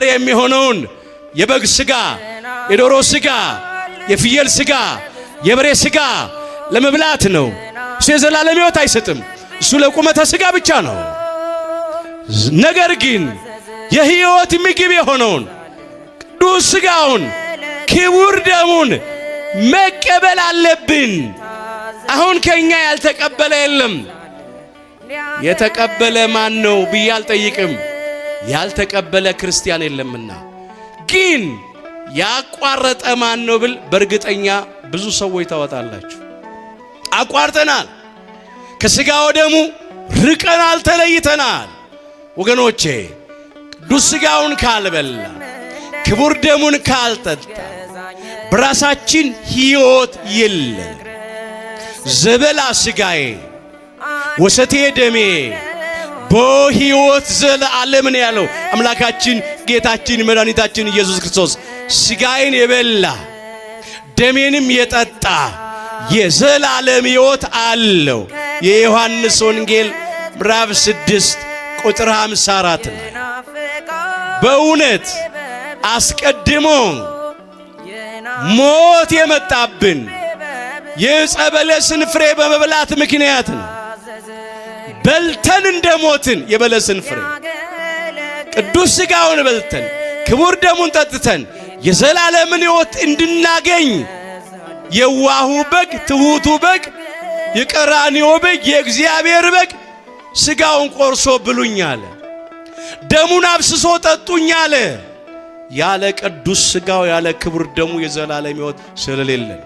የሚሆነውን የበግ ስጋ፣ የዶሮ ስጋ፣ የፍየል ስጋ፣ የበሬ ስጋ ለመብላት ነው። እሱ የዘላለም ሕይወት አይሰጥም። እሱ ለቁመተ ስጋ ብቻ ነው። ነገር ግን የሕይወት ምግብ የሆነውን ቅዱስ ስጋውን ክቡር ደሙን መቀበል አለብን። አሁን ከኛ ያልተቀበለ የለም። የተቀበለ ማን ነው ብዬ አልጠይቅም። ያልተቀበለ ክርስቲያን የለምና። ግን ያቋረጠ ማን ነው ብል በእርግጠኛ ብዙ ሰዎች ታወጣላችሁ። አቋርጠናል። ከስጋው ደሙ ርቀናል፣ ተለይተናል። ወገኖቼ ቅዱስ ስጋውን ካልበላ ክቡር ደሙን ካልጠጣ በራሳችን ሕይወት የለን። ዘበላ ስጋዬ ወሰቴ ደሜ በሕይወት ዘለዓለም ነው ያለው አምላካችን ጌታችን መድኃኒታችን ኢየሱስ ክርስቶስ። ስጋዬን የበላ ደሜንም የጠጣ የዘላለም ሕይወት አለው። የዮሐንስ ወንጌል ምዕራፍ 6 ቁጥር 54 ላይ በእውነት አስቀድሞ ሞት የመጣብን የዕፀ በለስን ፍሬ በመብላት ምክንያት ነው። በልተን እንደሞትን የበለስን ፍሬ ቅዱስ ስጋውን በልተን ክቡር ደሙን ጠጥተን የዘላለምን ሕይወት እንድናገኝ የዋሁ በግ፣ ትሑቱ በግ፣ የቀራንዮ በግ፣ የእግዚአብሔር በግ ስጋውን ቆርሶ ብሉኝ አለ። ደሙን አፍስሶ ጠጡኝ አለ። ያለ ቅዱስ ስጋው ያለ ክቡር ደሙ የዘላለም ሕይወት ስለሌለን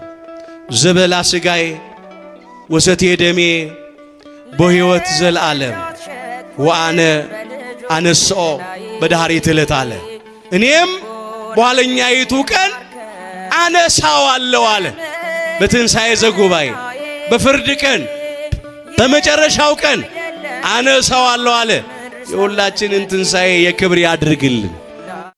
ዘበላ ስጋዬ ወሰቴ ደሜ በሕይወት ዘለዓለም ወአነ አነስኦ በዳህሪት ዕለት አለ። እኔም በኋለኛይቱ ቀን አነሳዋለሁ አለ። በትንሣኤ ዘጉባኤ በፍርድ ቀን በመጨረሻው ቀን አነሳዋለሁ አለ። የሁላችንን ትንሣኤ የክብር ያድርግልን።